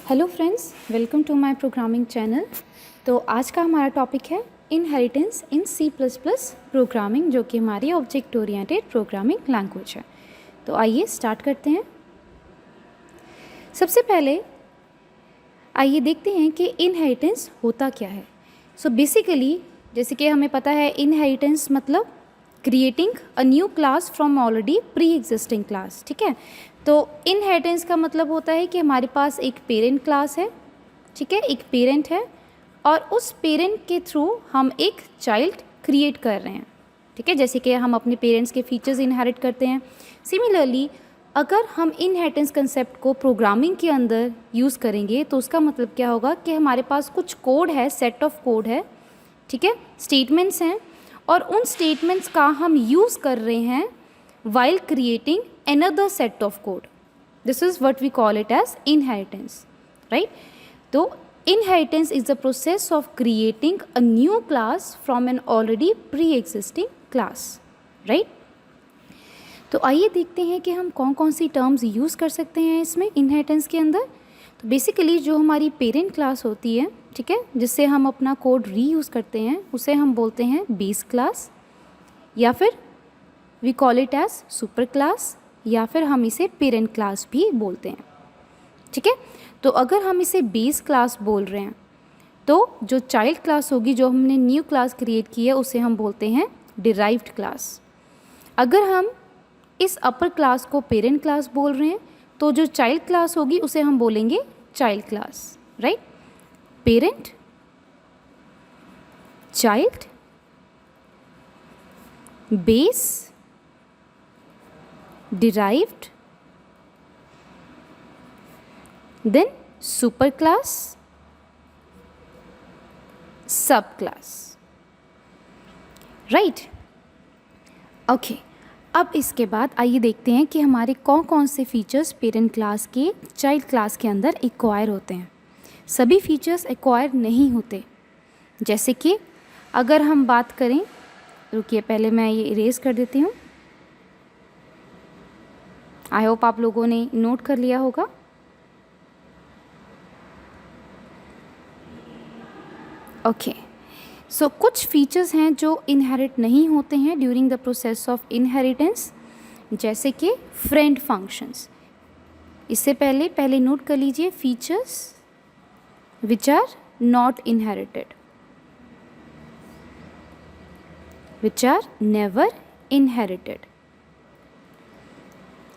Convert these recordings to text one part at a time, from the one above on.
Hello friends, welcome to my programming channel. तो आज का हमारा टॉपिक है inheritance in C plus plus programming, जो कि हमारी ऑब्जेक्ट ओरिएंटेड प्रोग्रामिंग लैंग्वेज है। तो आइए स्टार्ट करते हैं। सबसे पहले आइए देखते हैं कि इनहेरिटेंस होता क्या है। सो बेसिकली जैसे कि हमें पता है, इनहेरिटेंस मतलब creating a new class from already pre existing class. ठीक है, तो इनहेरिटेंस का मतलब होता है कि हमारे पास एक पेरेंट क्लास है, ठीक है, एक पेरेंट है और उस पेरेंट के थ्रू हम एक चाइल्ड क्रिएट कर रहे हैं। ठीक है, जैसे कि हम अपने पेरेंट्स के फीचर्स इनहेरिट करते हैं। सिमिलरली अगर हम इनहेरिटेंस कंसेप्ट को प्रोग्रामिंग के अंदर यूज़ करेंगे तो उसका मतलब क्या होगा कि हमारे पास कुछ कोड है, सेट ऑफ कोड है, ठीक है, स्टेटमेंट्स हैं और उन स्टेटमेंट्स का हम यूज़ कर रहे हैं while creating another set of code. This is what we call it as inheritance, right? So inheritance is the process of creating a new class from an already pre-existing class, right? तो आइए देखते हैं कि हम कौन कौन सी terms use कर सकते हैं इसमें इनहेरिटेंस के अंदर। तो बेसिकली जो हमारी पेरेंट क्लास होती है, ठीक है, जिससे हम अपना कोड रीयूज़ करते हैं, उसे हम बोलते हैं बेस क्लास या फिर we call it as super class या फिर हम इसे पेरेंट क्लास भी बोलते हैं। ठीक है, तो अगर हम इसे बेस क्लास बोल रहे हैं तो जो चाइल्ड क्लास होगी, जो हमने न्यू क्लास क्रिएट की है, उसे हम बोलते हैं डिराइव्ड क्लास। अगर हम इस अपर क्लास को पेरेंट क्लास बोल रहे हैं तो जो चाइल्ड क्लास होगी उसे हम बोलेंगे child class, right? Parent, child, base, derived, then superclass, subclass, right? Okay, अब इसके बाद आइए देखते हैं कि हमारे कौन कौन से फीचर्स पेरेंट क्लास के चाइल्ड क्लास के अंदर एक्वायर होते हैं। सभी फीचर्स एक्वायर नहीं होते। जैसे कि अगर हम बात करें, रुकिए पहले मैं ये इरेज कर देती हूँ। आई होप आप लोगों ने नोट कर लिया होगा। ओके, सो कुछ फीचर्स हैं जो इनहेरिट नहीं होते हैं during the process of inheritance, जैसे कि फ्रेंड फंक्शंस। इससे पहले नोट कर लीजिए features which are not inherited, which are never inherited.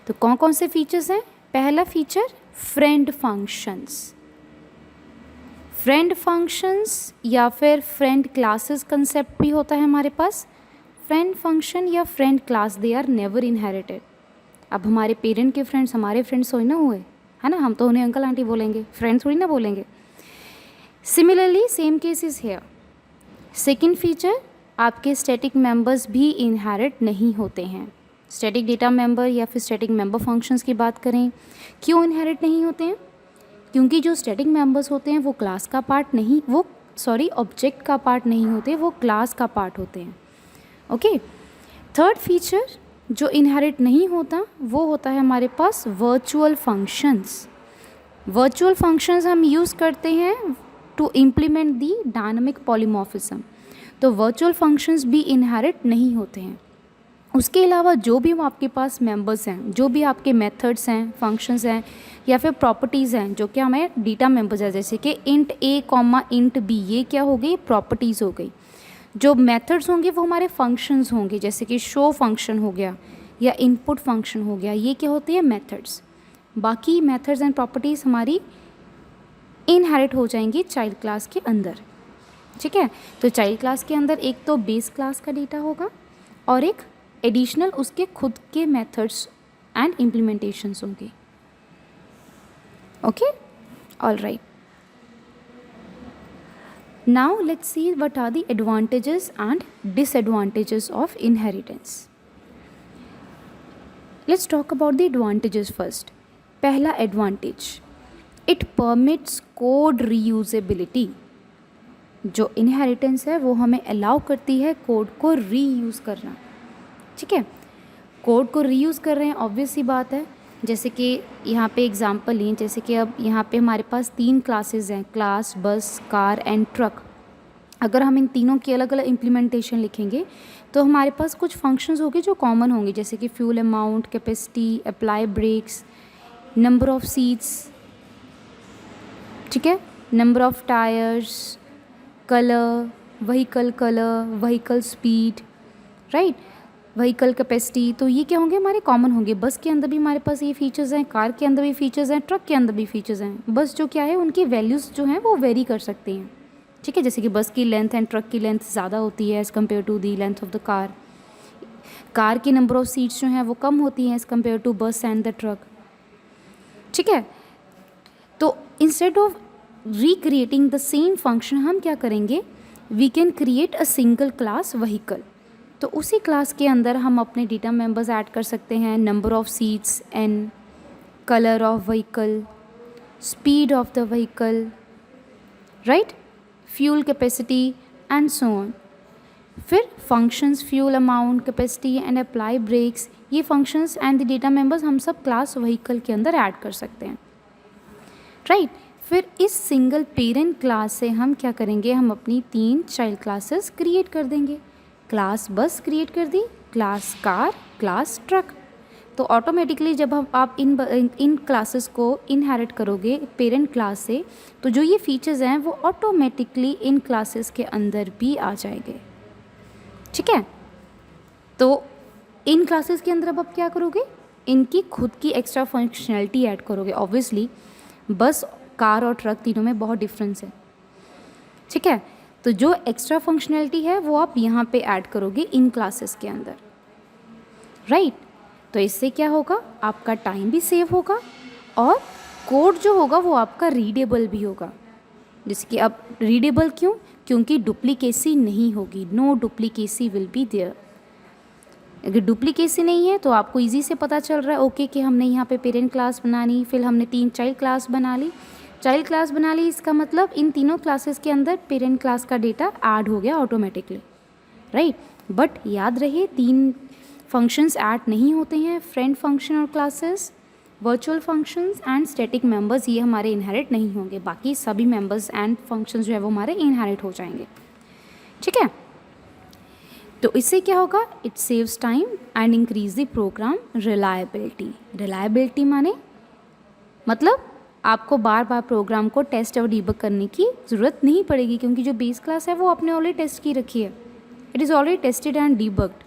तो कौन कौन से फीचर्स हैं? पहला feature friend functions. Friend functions या फिर फ्रेंड क्लासेस कंसेप्ट भी होता है हमारे पास। फ्रेंड फंक्शन या friend class, they are never inherited. अब हमारे पेरेंट के फ्रेंड्स हमारे फ्रेंड्स थोड़ी ना हुए, है ना, हम तो उन्हें अंकल आंटी बोलेंगे, फ्रेंड्स थोड़ी ना बोलेंगे। Similarly same case is here. Second feature, आपके स्टैटिक मेंबर्स भी इनहेरिट नहीं होते हैं। स्टैटिक डेटा मेंबर या फिर स्टैटिक मेंबर फंक्शंस की बात करें, क्यों इनहेरिट नहीं होते हैं? क्योंकि जो स्टैटिक मेंबर्स होते हैं वो क्लास का पार्ट नहीं, ऑब्जेक्ट का पार्ट नहीं होते, वो क्लास का पार्ट होते हैं। ओके, थर्ड फीचर जो इनहेरिट नहीं होता वो होता है हमारे पास वर्चुअल फंक्शंस। वर्चुअल फंक्शंस हम यूज़ करते हैं to implement the dynamic polymorphism. तो वर्चुअल फंक्शंस भी इनहेरिट नहीं होते हैं। उसके अलावा जो भी आपके पास मेंबर्स हैं, जो भी आपके मेथड्स हैं, फंक्शंस हैं या फिर प्रॉपर्टीज़ हैं, जो कि हमें डेटा मेंबर्स है, जैसे कि इंट ए कॉमा इंट बी, ये क्या हो गई? प्रॉपर्टीज़ हो गई। जो मेथड्स होंगे वो हमारे फंक्शंस होंगे, जैसे कि शो फंक्शन हो गया या इनपुट फंक्शन हो गया, ये क्या होती है? मेथड्स। बाकी मेथड्स एंड प्रॉपर्टीज़ हमारी इनहेरिट हो जाएंगी चाइल्ड क्लास के अंदर। ठीक है, तो चाइल्ड क्लास के अंदर एक तो बेस क्लास का डेटा होगा और एक एडिशनल उसके खुद के मेथड्स एंड इम्प्लीमेंटेशंस होंगे। Okay, all right. Now let's see what are the advantages and disadvantages of inheritance. Let's talk about the advantages first. पहला advantage, it permits code reusability. जो इनहेरिटेंस है वो हमें अलाउ करती है कोड को reuse करना। ठीक है, कोड को रीयूज़ कर रहे हैं, ऑब्वियस सी बात है, जैसे कि यहाँ पे एग्जांपल लें, जैसे कि अब यहाँ पे हमारे पास 3 क्लासेस हैं, क्लास, बस, कार एंड ट्रक। अगर हम इन तीनों की अलग अलग इम्प्लीमेंटेशन लिखेंगे तो हमारे पास कुछ फंक्शंस होंगे जो कॉमन होंगे, जैसे कि fuel amount, capacity, apply brakes, number of seats, ठीक है, number of tyres, colour, vehicle speed, right, vehicle capacity. तो ये क्या होंगे, हमारे कॉमन होंगे। बस के अंदर भी हमारे पास ये फीचर्स हैं, कार के अंदर भी फीचर्स हैं, ट्रक के अंदर भी फीचर्स हैं। बस जो क्या है, उनकी वैल्यूज़ जो हैं वो वेरी कर सकते हैं, ठीक है। जैसे कि बस की लेंथ एंड ट्रक की लेंथ ज़्यादा होती है as compare to the length of the car. Car की नंबर ऑफ़ सीट्स जो हैं वो कम होती हैं as compare to bus and the truck, ठीक है। तो instead of recreating the same function हम क्या करेंगे, we can create a single class vehicle. तो उसी क्लास के अंदर हम अपने डेटा मेंबर्स ऐड कर सकते हैं, number of seats n, colour of vehicle, speed of the vehicle, right, fuel capacity and so on. फिर functions fuel amount, capacity and apply brakes, ये functions and the data members हम सब class vehicle के अंदर add कर सकते हैं, right. फिर इस सिंगल पेरेंट क्लास से हम क्या करेंगे, हम अपनी 3 चाइल्ड क्लासेस क्रिएट कर देंगे। क्लास बस क्रिएट कर दी, क्लास कार, क्लास ट्रक। तो ऑटोमेटिकली जब आप इन क्लासेस को इनहेरिट करोगे पेरेंट क्लास से, तो जो ये फीचर्स हैं वो ऑटोमेटिकली इन क्लासेस के अंदर भी आ जाएंगे, ठीक है। तो इन क्लासेस के अंदर अब आप क्या करोगे, इनकी खुद की एक्स्ट्रा फंक्शनैलिटी ऐड करोगे। ऑब्वियसली बस, कार और ट्रक तीनों में बहुत डिफरेंस है, ठीक है। तो जो एक्स्ट्रा फंक्शनैलिटी है वो आप यहाँ पे ऐड करोगे इन क्लासेस के अंदर, राइट। तो इससे क्या होगा, आपका टाइम भी सेव होगा और कोड जो होगा वो आपका रीडेबल भी होगा। जैसे कि अब रीडेबल क्यों, क्योंकि डुप्लीकेसी नहीं होगी, no duplicacy will be there. अगर डुप्लीकेसी नहीं है तो आपको इजी से पता चल रहा है, ओके कि हमने यहाँ पे पेरेंट क्लास बनानी, फिर हमने 3 चाइल्ड क्लास बना ली। इसका मतलब इन तीनों क्लासेस के अंदर पेरेंट क्लास का डेटा ऐड हो गया ऑटोमेटिकली, राइट। बट याद रहे 3 फंक्शंस ऐड नहीं होते हैं, फ्रेंड फंक्शन और classes, virtual functions and static members, ये हमारे इनहेरिट नहीं होंगे। बाकी सभी मेंबर्स एंड फंक्शंस जो है वो हमारे इनहेरिट हो जाएंगे, ठीक है। तो इससे क्या होगा, it saves time and increase the program reliability. Reliability माने मतलब आपको बार बार प्रोग्राम को टेस्ट और डीबग करने की ज़रूरत नहीं पड़ेगी, क्योंकि जो बेस क्लास है वो आपने ऑलरेडी टेस्ट की रखी है, it is already tested and debugged,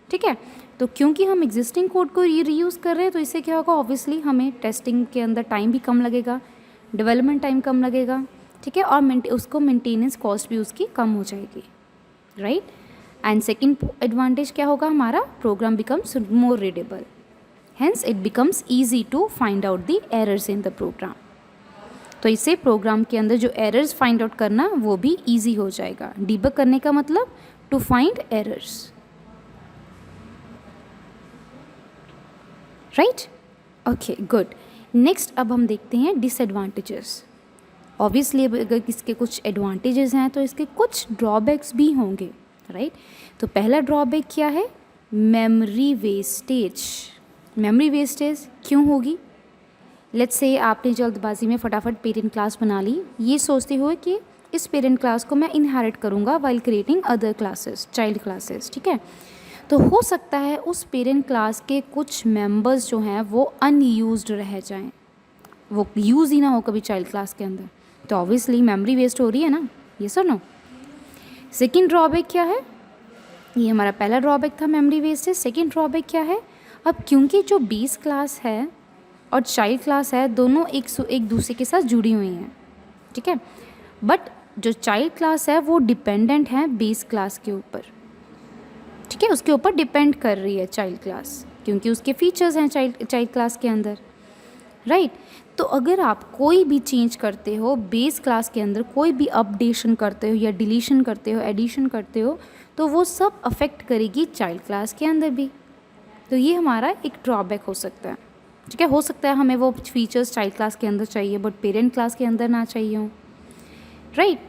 ठीक है। तो क्योंकि हम एग्जिस्टिंग कोड को रीयूज़ कर रहे हैं, तो इससे क्या होगा, ऑब्वियसली हमें टेस्टिंग के अंदर टाइम भी कम लगेगा, डेवलपमेंट टाइम कम लगेगा, ठीक है, और उसको मेंटेनेंस कॉस्ट भी उसकी कम हो जाएगी, राइट। एंड सेकेंड एडवांटेज क्या होगा, हमारा program becomes more readable, hence it becomes easy to find out the errors in the program। तो इससे प्रोग्राम के अंदर जो एरर्स फाइंड आउट करना वो भी ईजी हो जाएगा। डीबग करने का मतलब to find errors, right, okay good. Next अब हम देखते हैं डिसएडवांटेजेस। ऑब्वियसली अगर इसके कुछ एडवांटेजेस हैं तो इसके कुछ ड्रॉबैक्स भी होंगे, राइट। तो पहला ड्रॉबैक क्या है, मेमोरी वेस्टेज। मेमोरी वेस्टेज क्यों होगी, लेट्स से आपने जल्दबाजी में फटाफट पेरेंट क्लास बना ली, ये सोचते हुए कि इस पेरेंट क्लास को मैं इनहेरिट करूँगा while creating other classes, child classes, ठीक है। तो हो सकता है उस पेरेंट क्लास के कुछ मेंबर्स जो हैं वो अनयूज्ड रह जाएं, वो यूज़ ही ना हो कभी चाइल्ड क्लास के अंदर, तो ऑब्वियसली मेमोरी वेस्ट हो रही है ना, ये सर नो। सेकेंड ड्रॉबैक क्या है, ये हमारा पहला ड्रॉबैक था मेमोरी वेस्टेज। सेकेंड ड्रॉबैक क्या है, अब क्योंकि जो बेस क्लास है और चाइल्ड क्लास है दोनों एक दूसरे के साथ जुड़ी हुई हैं, ठीक है, बट जो चाइल्ड क्लास है वो डिपेंडेंट है बेस क्लास के ऊपर, ठीक है, उसके ऊपर डिपेंड कर रही है चाइल्ड क्लास, क्योंकि उसके फीचर्स हैं चाइल्ड क्लास के अंदर, राइट। तो अगर आप कोई भी चेंज करते हो बेस क्लास के अंदर, कोई भी अपडेशन करते हो या डिलीशन करते हो, एडिशन करते हो, तो वो सब अफेक्ट करेगी चाइल्ड क्लास के अंदर भी। तो ये हमारा एक ड्रॉबैक हो सकता है, ठीक है। हो सकता है हमें वो फीचर्स चाइल्ड क्लास के अंदर चाहिए बट पेरेंट क्लास के अंदर ना चाहिए हो, राइट।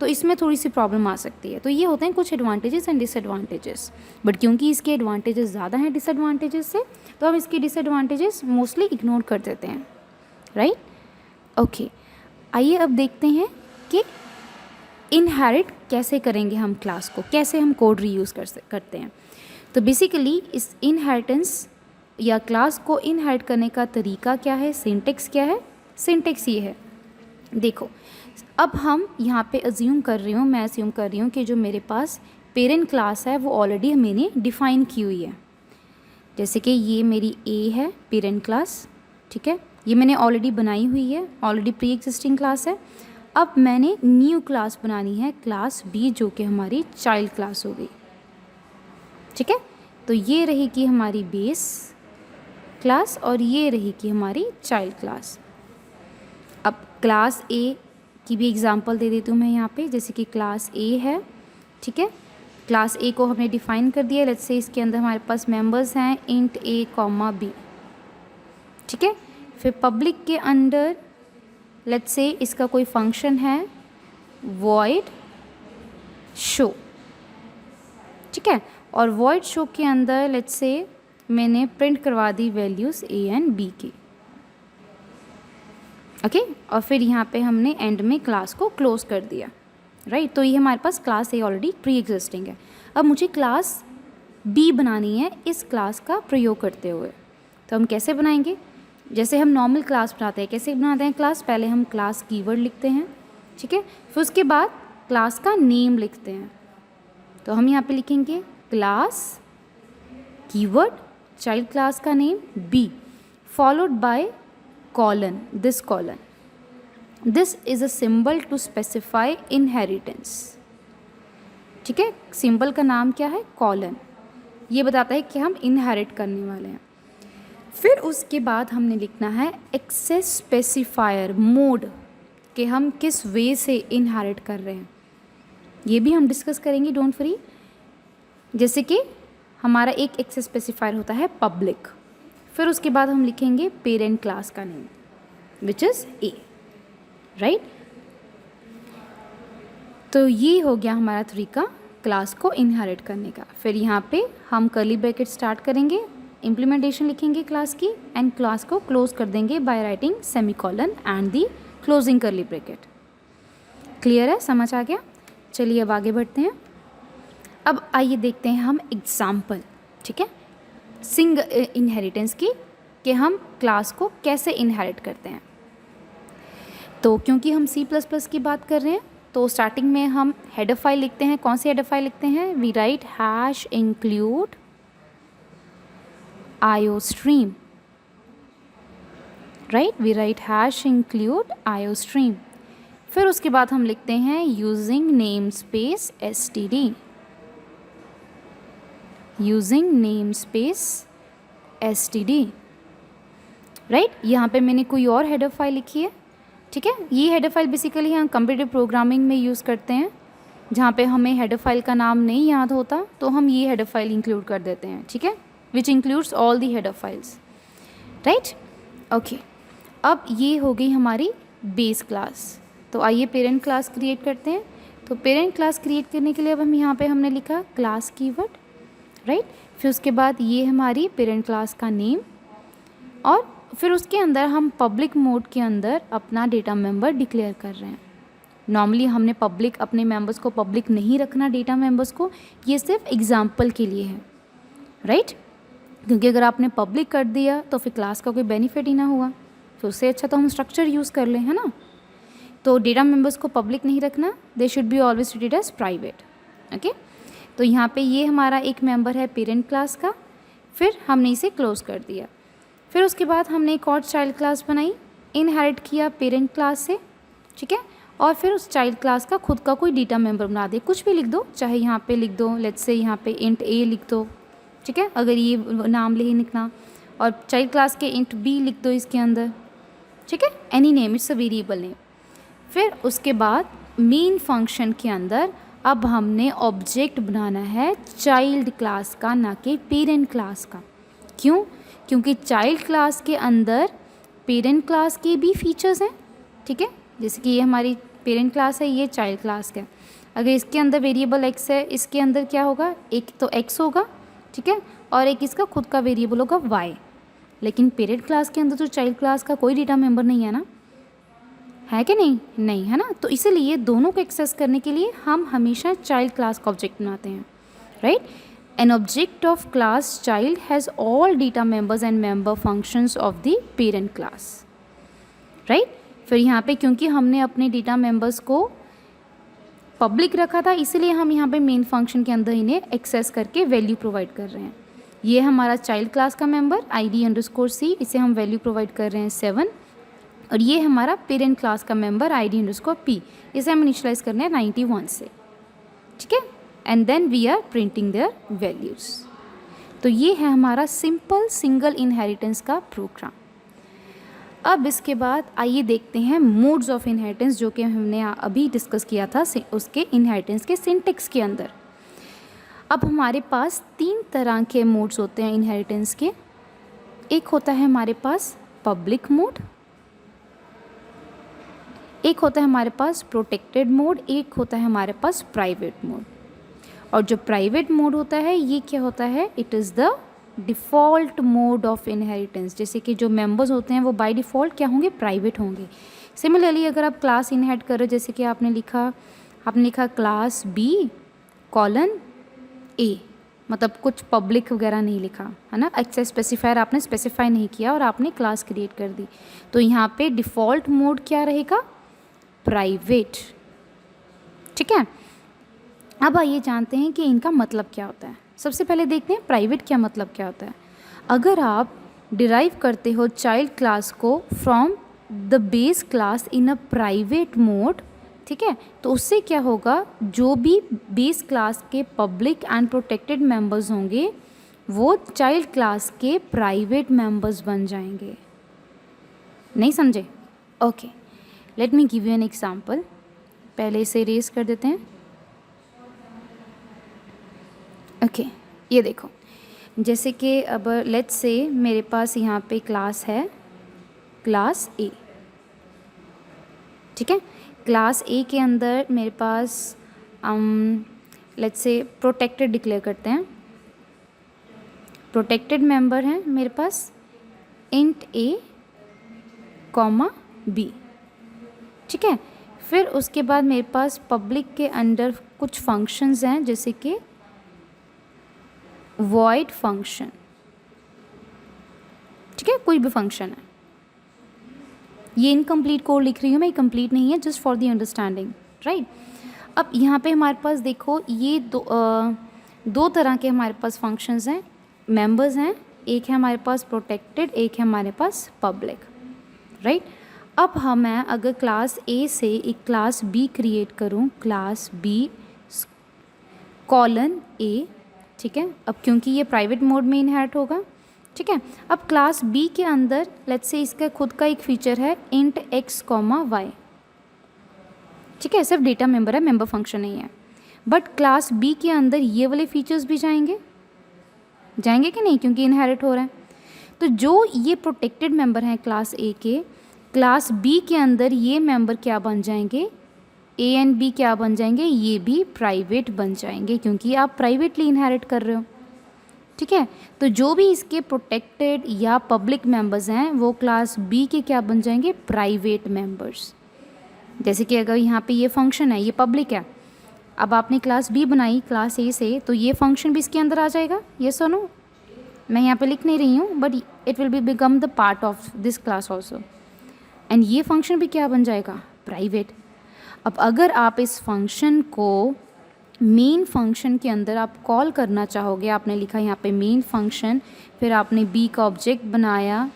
तो इसमें थोड़ी सी प्रॉब्लम आ सकती है। तो ये होते हैं कुछ एडवांटेजेस एंड डिसएडवांटेजेस, बट क्योंकि इसके एडवांटेजेस ज़्यादा हैं डिसएडवांटेजेस से, तो हम इसके डिसएडवांटेजेस मोस्टली इग्नोर कर देते हैं, राइट। ओके, आइए अब देखते हैं कि इनहेरिट कैसे करेंगे हम क्लास को, कैसे हम कोड रीयूज़ करते हैं। तो बेसिकली इस इनहेरिटेंस या क्लास को इनहेरिट करने का तरीका क्या है, सिंटेक्स क्या है। सिंटेक्स ये है, देखो अब हम यहाँ पे मैं अज्यूम कर रही हूँ कि जो मेरे पास पेरेंट क्लास है वो ऑलरेडी मैंने डिफ़ाइन की हुई है। जैसे कि ये मेरी ए है पेरेंट क्लास, ठीक है, ये मैंने ऑलरेडी बनाई हुई है, ऑलरेडी प्री एग्जिस्टिंग क्लास है। अब मैंने न्यू क्लास बनानी है, क्लास बी, जो कि हमारी चाइल्ड क्लास हो गई, ठीक है। तो ये रहेगी हमारी बेस क्लास और ये रहेगी हमारी चाइल्ड क्लास। अब क्लास ए की भी एग्जांपल दे देती हूँ मैं यहाँ पे, जैसे कि क्लास ए है, ठीक है। क्लास ए को हमने डिफ़ाइन कर दिया, लेट्स से इसके अंदर हमारे पास मेंबर्स हैं इंट ए कॉमा बी, ठीक है। फिर पब्लिक के अंदर लेट्स से इसका कोई फंक्शन है वॉइड शो, ठीक है, और वॉइड शो के अंदर लेट्स से मैंने प्रिंट करवा दी वैल्यूज़ ए एंड बी की, ओके। और फिर यहाँ पे हमने एंड में क्लास को क्लोज कर दिया, राइट। तो ये हमारे पास class A already pre existing है। अब मुझे क्लास बी बनानी है इस क्लास का प्रयोग करते हुए, तो हम कैसे बनाएंगे, जैसे हम नॉर्मल क्लास बनाते हैं, कैसे बनाते हैं क्लास, पहले हम क्लास कीवर्ड लिखते हैं, ठीक है, फिर उसके बाद क्लास का नेम लिखते हैं। तो हम यहाँ पे लिखेंगे क्लास कीवर्ड चाइल्ड क्लास का name be followed by colon, this colon, this is a symbol to specify inheritance, ठीक है। सिंबल का नाम क्या है, कॉलन, ये बताता है कि हम इनहेरिट करने वाले हैं। फिर उसके बाद हमने लिखना है एक्सेस स्पेसिफायर मोड, कि हम किस वे से इनहेरिट कर रहे हैं, ये भी हम डिस्कस करेंगे, डोंट वरी। जैसे कि हमारा एक एक्सेस स्पेसिफायर होता है पब्लिक, फिर उसके बाद हम लिखेंगे पेरेंट क्लास का name which is a, right. तो ये हो गया हमारा तरीका क्लास को इनहेरिट करने का। फिर यहाँ पे हम कर्ली ब्रैकेट स्टार्ट करेंगे, इम्प्लीमेंटेशन लिखेंगे क्लास की एंड क्लास को क्लोज कर देंगे by writing semicolon and the closing curly bracket. Clear है, समझ आ गया। चलिए अब आगे बढ़ते हैं। अब आइए देखते हैं हम एग्जाम्पल, ठीक है, सिंगल इनहेरिटेंस की, कि हम क्लास को कैसे इनहेरिट करते हैं। तो क्योंकि हम C++ की बात कर रहे हैं, तो स्टार्टिंग में हम हेडर फाइल लिखते हैं। कौन सी हेडर फाइल लिखते हैं, we write hash include iostream, right, we write hash include iostream। फिर उसके बाद हम लिखते हैं using namespace std, using namespace std, right. यहाँ पे मैंने कोई और हेडर फाइल लिखी है, ठीक है। ये हेडर फाइल बेसिकली हम कंप्यूटर प्रोग्रामिंग में यूज़ करते हैं, जहाँ पे हमें हेडर फाइल का नाम नहीं याद होता, तो हम ये हेडर फाइल इंक्लूड कर देते हैं, ठीक है, which includes all the header files, right. Okay, अब ये हो गई हमारी बेस क्लास। तो आइए पेरेंट क्लास क्रिएट करते हैं। तो पेरेंट क्लास क्रिएट करने के लिए अब हम यहाँ पे हमने लिखा क्लास कीवर्ड, राइट। फिर उसके बाद ये हमारी पेरेंट क्लास का नेम, और फिर उसके अंदर हम पब्लिक मोड के अंदर अपना डेटा मेंबर डिक्लेयर कर रहे हैं। नॉर्मली हमने पब्लिक, अपने मेंबर्स को पब्लिक नहीं रखना, डेटा मेंबर्स को, ये सिर्फ एग्जाम्पल के लिए है, राइट। क्योंकि अगर आपने पब्लिक कर दिया तो फिर क्लास का कोई बेनिफिट ही ना हुआ, तो उससे अच्छा तो हम स्ट्रक्चर यूज़ कर लें, है ना। तो डेटा मेंबर्स को पब्लिक नहीं रखना, they should be always treated as private, okay. तो यहाँ पे ये हमारा एक मेंबर है पेरेंट क्लास का, फिर हमने इसे क्लोज कर दिया। फिर उसके बाद हमने एक और चाइल्ड क्लास बनाई, इनहेरिट किया पेरेंट क्लास से, ठीक है, और फिर उस चाइल्ड क्लास का खुद का कोई डेटा मेंबर बना दे, कुछ भी लिख दो, चाहे यहाँ पे लिख दो, लेट्स से यहाँ पे इंट ए लिख दो, ठीक है, अगर ये नाम ले लिखना, और चाइल्ड क्लास के इंट बी लिख दो इसके अंदर, ठीक है, any name, it's a variable name. फिर उसके बाद मेन फंक्शन के अंदर अब हमने ऑब्जेक्ट बनाना है चाइल्ड क्लास का, ना कि पेरेंट क्लास का। क्यों? क्योंकि चाइल्ड क्लास के अंदर पेरेंट क्लास के भी फीचर्स हैं, ठीक है, जैसे कि ये हमारी पेरेंट क्लास है, ये चाइल्ड क्लास का है। अगर इसके अंदर वेरिएबल x है, इसके अंदर क्या होगा, एक तो x होगा, ठीक है, और एक इसका खुद का वेरिएबल होगा y। लेकिन पेरेंट क्लास के अंदर तो चाइल्ड क्लास का कोई डेटा मेंबर नहीं है ना, है कि नहीं, नहीं है ना। तो इसीलिए दोनों को एक्सेस करने के लिए हम हमेशा चाइल्ड क्लास का ऑब्जेक्ट बनाते हैं, right. An object of class child has all data members and member functions of the parent class, right. फिर यहाँ पे क्योंकि हमने अपने डेटा मेंबर्स को पब्लिक रखा था, इसीलिए हम यहाँ पे मेन फंक्शन के अंदर इन्हें एक्सेस करके वैल्यू प्रोवाइड कर रहे हैं। ये हमारा चाइल्ड क्लास का मेंबर ID_C, इसे हम वैल्यू प्रोवाइड कर रहे हैं 7, और ये हमारा पेरेंट क्लास का मेंबर ID_P, इसे हम इनिशियलाइज कर रहे हैं 91 से, ठीक है। And then we are printing their values. तो ये है हमारा सिंपल सिंगल इनहेरिटेंस का प्रोग्राम। अब इसके बाद आइए देखते हैं मोड्स ऑफ इनहेरिटेंस, जो कि हमने अभी डिस्कस किया था उसके इनहेरिटेंस के सिंटेक्स के अंदर। अब हमारे पास 3 तरह के मोड्स होते हैं इनहेरिटेंस के। एक होता है हमारे पास पब्लिक मोड, एक होता है हमारे पास प्रोटेक्टेड मोड, एक होता है हमारे पास प्राइवेट मोड। और जो प्राइवेट मोड होता है ये क्या होता है, it is the default mode of inheritance. जैसे कि जो मेंबर्स होते हैं वो बाय डिफ़ॉल्ट क्या होंगे, प्राइवेट होंगे। सिमिलरली अगर आप क्लास इनहेरिट कर रहे हो, जैसे कि आपने लिखा क्लास B:A, मतलब कुछ पब्लिक वगैरह नहीं लिखा है ना, एक्सेस स्पेसिफायर आपने स्पेसिफाई नहीं किया और आपने क्लास क्रिएट कर दी, तो यहाँ पे डिफ़ॉल्ट मोड क्या रहेगा, प्राइवेट, ठीक है। अब आइए जानते हैं कि इनका मतलब क्या होता है। सबसे पहले देखते हैं प्राइवेट क्या मतलब क्या होता है। अगर आप डिराइव करते हो चाइल्ड क्लास को from the base class in a private mode, ठीक है, तो उससे क्या होगा, जो भी बेस क्लास के पब्लिक एंड प्रोटेक्टेड मेंबर्स होंगे वो चाइल्ड क्लास के प्राइवेट मेंबर्स बन जाएंगे। नहीं समझे? Okay, let me give you an example. पहले इसे इरेज कर देते हैं। ओके, ये देखो, जैसे कि अब लेट्स से मेरे पास यहाँ पे क्लास है क्लास A, ठीक है। क्लास A के अंदर मेरे पास लेट्स से प्रोटेक्टेड डिक्लेयर करते हैं। प्रोटेक्टेड मेंबर हैं मेरे पास int A, B, ठीक है। फिर उसके बाद मेरे पास पब्लिक के अंडर कुछ फंक्शंस हैं, जैसे कि void फंक्शन, ठीक है, कोई भी फंक्शन है। ये इनकम्प्लीट कोड लिख रही हूँ मैं, कंप्लीट नहीं है, just for the understanding, right. अब यहाँ पे हमारे पास देखो ये दो तरह के हमारे पास फंक्शंस हैं, मेंबर्स हैं। एक है हमारे पास प्रोटेक्टेड, एक है हमारे पास पब्लिक, राइट। अब मैं अगर क्लास A से एक क्लास B क्रिएट करूँ, क्लास B:A, ठीक है। अब क्योंकि ये प्राइवेट मोड में इनहेरिट होगा, ठीक है। अब क्लास B के अंदर लेट्स से इसका खुद का एक फीचर है int x, y, ठीक है, सिर्फ डेटा मेंबर है, मेंबर फंक्शन नहीं है। बट क्लास B के अंदर ये वाले फीचर्स भी जाएंगे कि नहीं, क्योंकि इनहेरिट हो रहा है। तो जो ये प्रोटेक्टेड मेंबर हैं क्लास A के, क्लास B के अंदर ये मेंबर क्या बन जाएंगे, A एंड B क्या बन जाएंगे, ये भी प्राइवेट बन जाएंगे, क्योंकि आप प्राइवेटली इनहेरिट कर रहे हो, ठीक है। तो जो भी इसके प्रोटेक्टेड या पब्लिक मेंबर्स हैं वो क्लास B के क्या बन जाएंगे, प्राइवेट मेंबर्स। जैसे कि अगर यहाँ पे ये फंक्शन है, ये पब्लिक है, अब आपने क्लास B बनाई क्लास A से, तो ये फंक्शन भी इसके अंदर आ जाएगा, ये सुनो, मैं यहाँ पे लिख नहीं रही हूँ, but it will be become the part of this class also, and ये फंक्शन भी क्या बन जाएगा, प्राइवेट। अब अगर आप इस फंक्शन को मेन फंक्शन के अंदर आप कॉल करना चाहोगे, आपने लिखा यहाँ पे मेन फंक्शन, फिर आपने B का ऑब्जेक्ट बनाया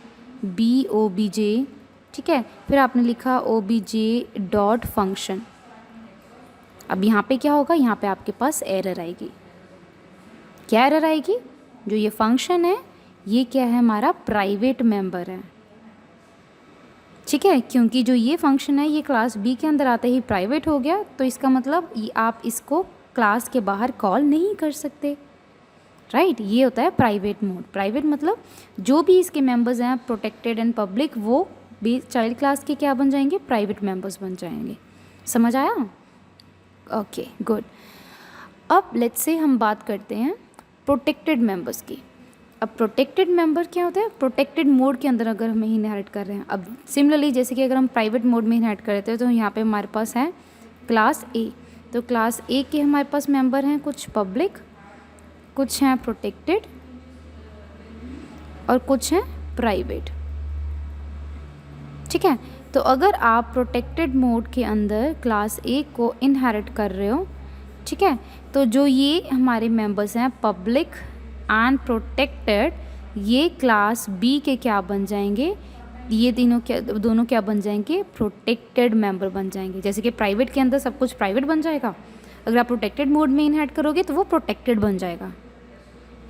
BOBJ, ठीक है, फिर आपने लिखा obj.function। अब यहाँ पे क्या होगा, यहाँ पे आपके पास एरर आएगी। क्या एरर आएगी, जो ये फंक्शन है ये क्या है, हमारा प्राइवेट मेंबर है, ठीक है। क्योंकि जो ये फंक्शन है ये क्लास B के अंदर आते ही प्राइवेट हो गया, तो इसका मतलब आप इसको क्लास के बाहर कॉल नहीं कर सकते, राइट। ये होता है प्राइवेट मोड। प्राइवेट मतलब जो भी इसके मेंबर्स हैं प्रोटेक्टेड एंड पब्लिक, वो चाइल्ड क्लास के क्या बन जाएंगे, प्राइवेट मेंबर्स बन जाएंगे, समझ आया? Okay good. अब लेट्स से हम बात करते हैं प्रोटेक्टेड मेंबर्स की। अब प्रोटेक्टेड मेंबर क्या होता है? प्रोटेक्टेड मोड के अंदर अगर हम इनहेरिट कर रहे हैं। अब सिमिलरली जैसे कि अगर हम प्राइवेट मोड में इनहेरिट कर रहे थे तो यहाँ पे हमारे पास है क्लास ए। तो क्लास ए के हमारे पास मेंबर हैं कुछ पब्लिक, कुछ हैं प्रोटेक्टेड और कुछ हैं प्राइवेट। ठीक है, तो अगर आप प्रोटेक्टेड मोड के अंदर क्लास ए को इनहेरिट कर रहे हो, ठीक है, तो जो ये हमारे मेंबर्स हैं पब्लिक एंड प्रोटेक्टेड, ये क्लास बी के क्या बन जाएंगे? ये दोनों क्या बन जाएंगे? प्रोटेक्टेड मेंबर बन जाएंगे। जैसे कि प्राइवेट के अंदर सब कुछ प्राइवेट बन जाएगा, अगर आप प्रोटेक्टेड मोड में इनहेरिट करोगे तो वो प्रोटेक्टेड बन जाएगा।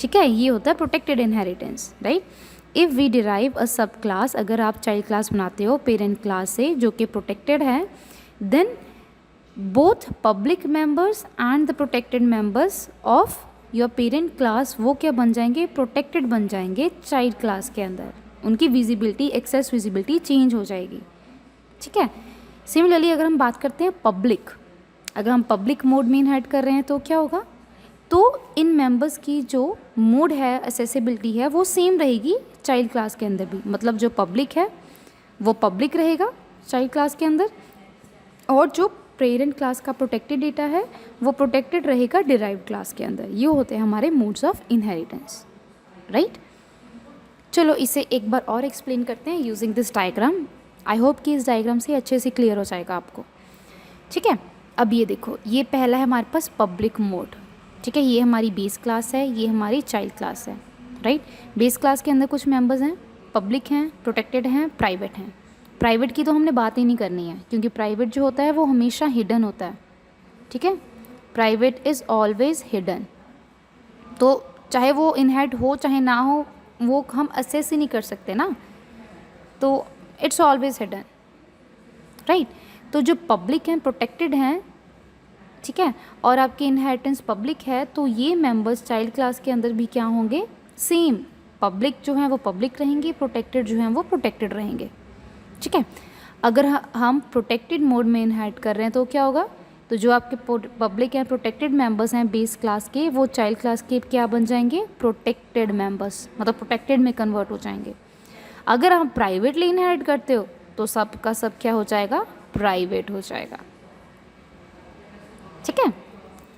ठीक है, ये होता है protected inheritance, right. If we derive a subclass, अगर आप चाइल्ड क्लास बनाते हो पेरेंट क्लास से जो कि प्रोटेक्टेड है, then both public members and the protected members of your parent class वो क्या बन जाएंगे? प्रोटेक्टेड बन जाएंगे चाइल्ड क्लास के अंदर। उनकी विजिबिलिटी, एक्सेस विजिबिलिटी चेंज हो जाएगी। ठीक है, सिमिलरली अगर हम बात करते हैं पब्लिक, अगर हम पब्लिक मोड में इनहेरिट कर रहे हैं तो क्या होगा? तो इन मेंबर्स की जो मोड है, एक्सेसिबिलिटी है, वो सेम रहेगी चाइल्ड क्लास के अंदर भी। मतलब जो पब्लिक है वो पब्लिक रहेगा चाइल्ड क्लास के अंदर, और जो पेरेंट क्लास का प्रोटेक्टेड डेटा है वो प्रोटेक्टेड रहेगा डिराइव्ड क्लास के अंदर। ये होते हैं हमारे मोड्स ऑफ इनहेरिटेंस, राइट। चलो इसे एक बार और एक्सप्लेन करते हैं using this diagram. I hope कि इस डायग्राम से अच्छे से क्लियर हो जाएगा आपको। ठीक है, अब ये देखो, ये पहला है हमारे पास पब्लिक मोड। ठीक है, ये हमारी बेस क्लास है, ये हमारी चाइल्ड क्लास है, राइट। बेस क्लास के अंदर कुछ मेंबर्स हैं, पब्लिक हैं, प्रोटेक्टेड हैं, प्राइवेट हैं। प्राइवेट की तो हमने बात ही नहीं करनी है क्योंकि प्राइवेट जो होता है वो हमेशा हिडन होता है। ठीक है, प्राइवेट इज़ ऑलवेज हिडन। तो चाहे वो इनहेरिट हो चाहे ना हो, वो हम असेस ही नहीं कर सकते ना, तो इट्स ऑलवेज हिडन, राइट। तो जो पब्लिक हैं, प्रोटेक्टेड हैं, ठीक है, और आपकी इनहेरिटेंस पब्लिक है, तो ये मेंबर्स चाइल्ड क्लास के अंदर भी क्या होंगे? सेम। पब्लिक जो है वो पब्लिक रहेंगे, प्रोटेक्टेड जो हैं वो प्रोटेक्टेड रहेंगे। ठीक है, अगर हम प्रोटेक्टेड मोड में इनहेरिट कर रहे हैं तो क्या होगा? तो जो आपके पब्लिक हैं, प्रोटेक्टेड मेंबर्स हैं बेस क्लास के, वो चाइल्ड क्लास के क्या बन जाएंगे? प्रोटेक्टेड मेंबर्स, मतलब प्रोटेक्टेड में कन्वर्ट हो जाएंगे। अगर आप प्राइवेटली इनहेरिट करते हो तो सब का सब क्या हो जाएगा? प्राइवेट हो जाएगा। ठीक है,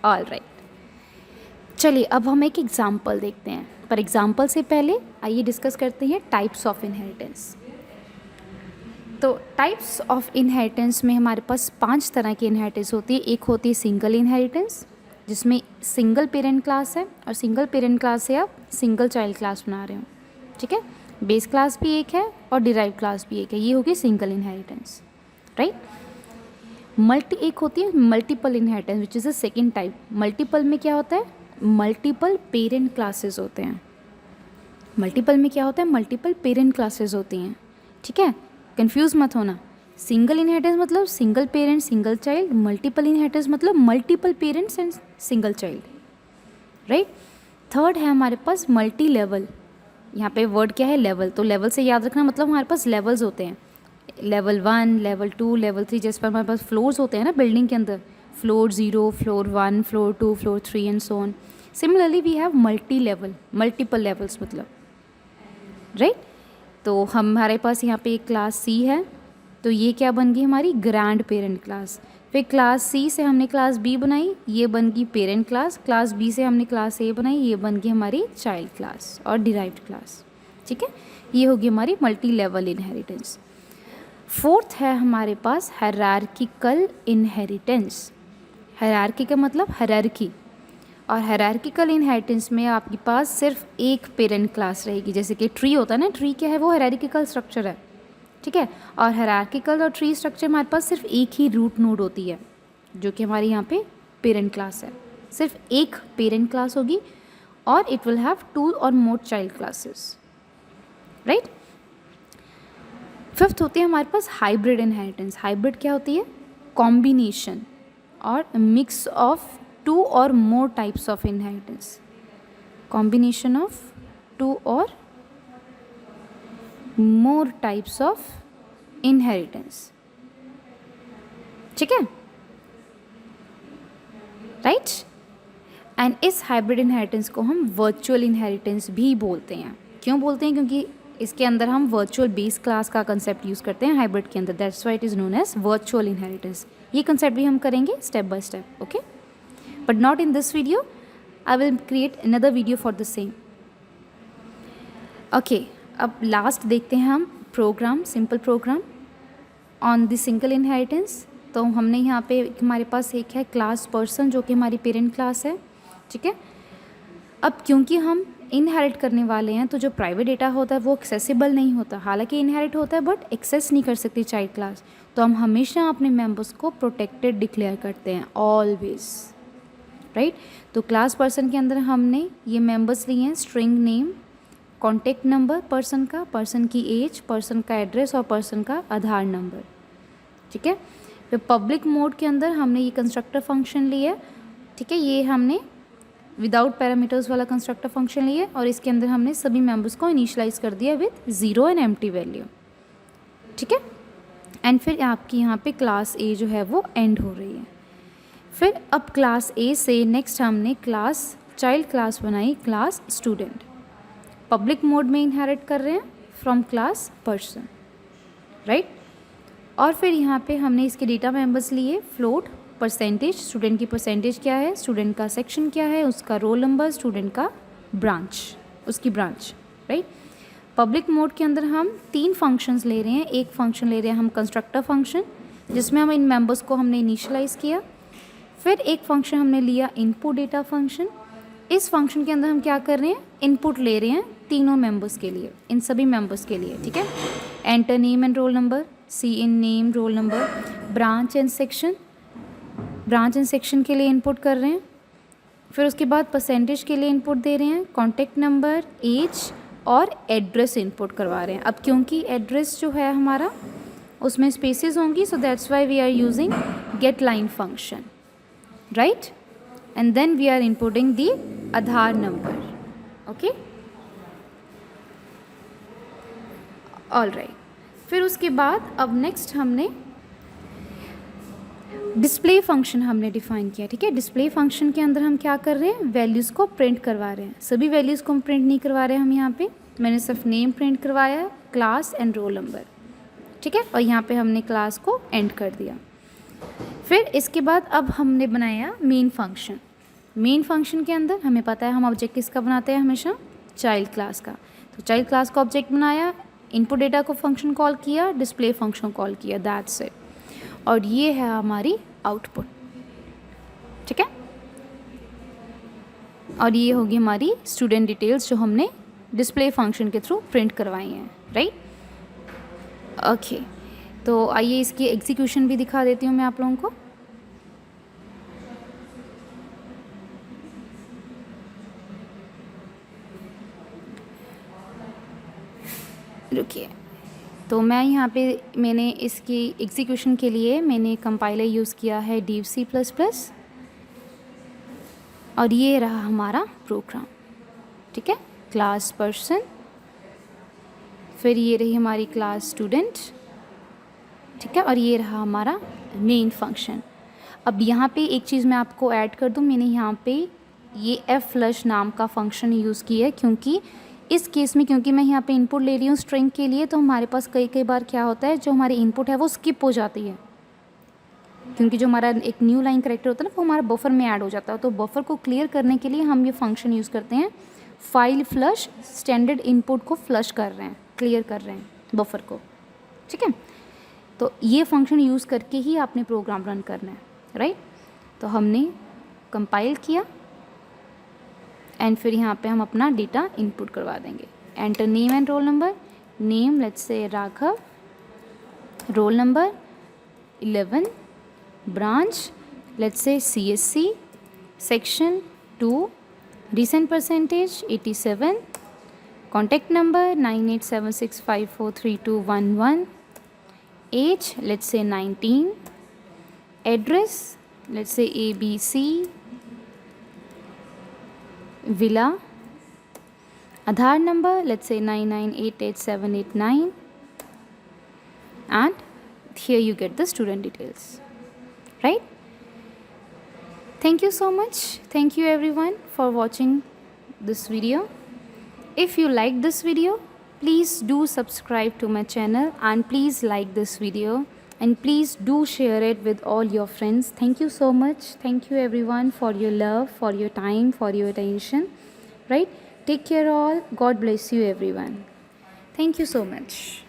ऑल राइट। चलिए अब हम एक एग्जाम्पल देखते हैं, पर एग्जाम्पल से पहले आइए डिस्कस करते हैं टाइप्स ऑफ इनहेरिटेंस। तो टाइप्स ऑफ इनहेरिटेंस में हमारे पास 5 तरह की इनहेरिटेंस होती है। एक होती है सिंगल इनहेरिटेंस, जिसमें सिंगल पेरेंट क्लास है और सिंगल पेरेंट क्लास से आप सिंगल चाइल्ड क्लास बना रहे हो। ठीक है, बेस क्लास भी एक है और डिराइव क्लास भी एक है, ये होगी सिंगल इनहेरिटेंस, राइट। एक होती है multiple inheritance which is a second type. Multiple में क्या होता है? मल्टीपल पेरेंट क्लासेस होते हैं। मल्टीपल में क्या होता है? मल्टीपल पेरेंट क्लासेस होती हैं। ठीक है, कंफ्यूज मत होना। सिंगल इनहेरिटेंस मतलब single parent single child, multiple inheritance मतलब multiple parents and single child, right. Third है हमारे पास मल्टी लेवल। यहाँ पे वर्ड क्या है? लेवल। तो लेवल से याद रखना, मतलब हमारे पास लेवल्स होते हैं, लेवल 1, लेवल 2, लेवल 3। जैसे पर हमारे पास फ्लोर्स होते हैं ना बिल्डिंग के अंदर, floor 0, floor 1, floor 2, floor 3 and so on. Similarly we have multi level, multiple levels मतलब, राइट। तो हमारे पास यहाँ पे एक क्लास सी है, तो ये क्या बन गई? हमारी ग्रैंड पेरेंट क्लास। फिर क्लास सी से हमने क्लास बी बनाई, ये बन गई पेरेंट क्लास। क्लास बी से हमने क्लास ए बनाई, ये बन गई हमारी चाइल्ड क्लास और डिराइव्ड क्लास। ठीक है, ये होगी हमारी मल्टी लेवल इनहेरिटेंस। फोर्थ है हमारे पास हायरार्किकल इनहेरिटेंस। हायरार्की का मतलब हायरार्की, और हायरार्किकल इनहेरिटेंस में आपके पास सिर्फ एक पेरेंट क्लास रहेगी। जैसे कि ट्री होता है ना, ट्री क्या है? वो हायरार्किकल स्ट्रक्चर है। ठीक है, और हायरार्किकल और ट्री स्ट्रक्चर हमारे पास सिर्फ एक ही रूट नोड होती है, जो कि हमारे यहाँ पे पेरेंट क्लास है। सिर्फ एक पेरेंट क्लास होगी और इट विल हैव 2 और मोर चाइल्ड क्लासेस, राइट। फिफ्थ होती है हमारे पास हाइब्रिड इनहेरिटेंस। हाइब्रिड क्या होती है? कॉम्बिनेशन और मिक्स ऑफ 2 और more types of inheritance. Combination of 2 और मोर टाइप्स ऑफ इनहेरिटेंस। ठीक है, राइट। एंड इस हाइब्रिड इनहेरिटेंस को हम वर्चुअल इनहेरिटेंस भी बोलते हैं। क्यों बोलते हैं? क्योंकि इसके अंदर हम वर्चुअल बेस क्लास का कंसेप्ट यूज़ करते हैं हाइब्रिड के अंदर, that's why it is known as virtual inheritance. ये कंसेप्ट भी हम करेंगे step by step, okay, but not in this video, I will create another video for the same. Okay, अब लास्ट देखते हैं हम program, simple program on the single inheritance. तो हमने यहाँ पे हमारे पास एक है क्लास पर्सन जो कि हमारी पेरेंट क्लास है, ठीक है। अब क्योंकि हम इनहेरिट करने वाले हैं तो जो प्राइवेट डेटा होता है वो एक्सेसिबल नहीं होता, हालांकि इनहेरिट होता है बट एक्सेस नहीं कर सकती चाइल्ड क्लास, तो हम हमेशा अपने मेंबर्स को प्रोटेक्टेड डिक्लेयर करते हैं ऑलवेज, राइट। तो क्लास पर्सन के अंदर हमने ये मेंबर्स लिए हैं, string name, contact number person का, पर्सन की एज, पर्सन का एड्रेस और पर्सन का आधार नंबर, ठीक है। फिर पब्लिक मोड के अंदर हमने ये कंस्ट्रक्टर फंक्शन लिया, ठीक है, ये हमने विदाउट पैरामीटर्स वाला कंस्ट्रक्टर फंक्शन लिया और इसके अंदर हमने सभी मेंबर्स को इनिशियलाइज कर दिया विद 0 एंड एम्प्टी वैल्यू, ठीक है। एंड फिर आपकी यहाँ पे क्लास ए जो है वो एंड हो रही है। फिर अब क्लास ए से नेक्स्ट हमने क्लास चाइल्ड क्लास बनाई, क्लास स्टूडेंट, पब्लिक मोड में इनहेरिट कर रहे हैं फ्रॉम क्लास पर्सन, राइट। और फिर यहाँ पे हमने इसके डेटा मेंबर्स लिए, फ्लोट, परसेंटेज, स्टूडेंट की परसेंटेज क्या है, स्टूडेंट का सेक्शन क्या है, उसका रोल नंबर, स्टूडेंट का ब्रांच, उसकी ब्रांच, राइट। पब्लिक मोड के अंदर हम 3 फंक्शंस ले रहे हैं। एक फंक्शन ले रहे हैं हम कंस्ट्रक्टर फंक्शन जिसमें हम इन मेंबर्स को हमने इनिशियलाइज किया। फिर एक फंक्शन हमने लिया इनपुट डेटा फंक्शन, इस फंक्शन के अंदर हम क्या कर रहे हैं, इनपुट ले रहे हैं तीनों मेंबर्स के लिए, इन सभी मेंबर्स के लिए, ठीक है। Enter name and roll number, cin name roll number, branch and section, branch and section के लिए इनपुट कर रहे हैं। फिर उसके बाद परसेंटेज के लिए इनपुट दे रहे हैं, कॉन्टैक्ट नंबर, एज और एड्रेस इनपुट करवा रहे हैं। अब क्योंकि एड्रेस जो है हमारा उसमें स्पेसेस होंगी, so that's why we are using get line function, right. And then we are inputting the Aadhaar number, okay, all right. फिर उसके बाद अब नेक्स्ट हमने डिस्प्ले फंक्शन हमने डिफाइन किया, ठीक है। डिस्प्ले फंक्शन के अंदर हम क्या कर रहे हैं, वैल्यूज़ को प्रिंट करवा रहे हैं। सभी वैल्यूज़ को हम प्रिंट नहीं करवा रहे हैं, हम यहाँ पे मैंने सिर्फ नेम प्रिंट करवाया है, क्लास एंड रोल नंबर, ठीक है, और यहाँ पे हमने क्लास को एंड कर दिया। फिर इसके बाद अब हमने बनाया मेन फंक्शन। मेन फंक्शन के अंदर हमें पता है हम ऑब्जेक्ट किसका बनाते हैं, हमेशा चाइल्ड क्लास का। तो चाइल्ड क्लास का ऑब्जेक्ट बनाया, इनपुट डेटा को फंक्शन कॉल किया, डिस्प्ले फंक्शन कॉल किया, दैट्स इट। और ये है हमारी आउटपुट, ठीक है। और ये होगी हमारी स्टूडेंट डिटेल्स जो हमने डिस्प्ले फंक्शन के थ्रू प्रिंट करवाई हैं, राइट। ओके, तो आइए इसकी एग्जीक्यूशन भी दिखा देती हूँ मैं आप लोगों को। रुकिए, तो मैं यहाँ पे मैंने इसकी एग्जीक्यूशन के लिए मैंने कंपाइलर यूज़ किया है DeepC++, और ये रहा हमारा प्रोग्राम, ठीक है। क्लास पर्सन, फिर ये रही हमारी क्लास स्टूडेंट, ठीक है, और ये रहा हमारा मेन फंक्शन। अब यहाँ पे एक चीज़ मैं आपको ऐड कर दूँ, मैंने यहाँ पे ये f नाम का फंक्शन यूज़ किया है क्योंकि इस केस में, क्योंकि मैं यहाँ पे इनपुट ले रही हूँ स्ट्रिंग के लिए, तो हमारे पास कई बार क्या होता है, जो हमारी इनपुट है वो स्किप हो जाती है, क्योंकि जो हमारा एक न्यू लाइन करेक्टर होता है ना वो हमारा बफर में ऐड हो जाता है। तो बफर को क्लियर करने के लिए हम ये फंक्शन यूज़ करते हैं, फाइल फ्लश, स्टैंडर्ड इनपुट को फ्लश कर रहे हैं, क्लियर कर रहे हैं बफर को, ठीक है। तो ये फंक्शन यूज़ करके ही आपने प्रोग्राम रन करना है, राइट। तो हमने कंपाइल किया एंड फिर यहाँ पे हम अपना डेटा इनपुट करवा देंगे। Enter name and roll number, name let's say Raghav, roll number 11, branch let's say CSC, section 2, recent percentage 87, contact number 9876543211, age let's say 19, address let's say ABC villa, Aadhaar number let's say 9988789, and here you get the student details, right. Thank you so much. Thank you everyone for watching this video. If you like this video, please do subscribe to my channel and please like this video and please do share it with all your friends. Thank you so much. Thank you everyone for your love, for your time, for your attention. Right? Take care all. God bless you everyone. Thank you so much.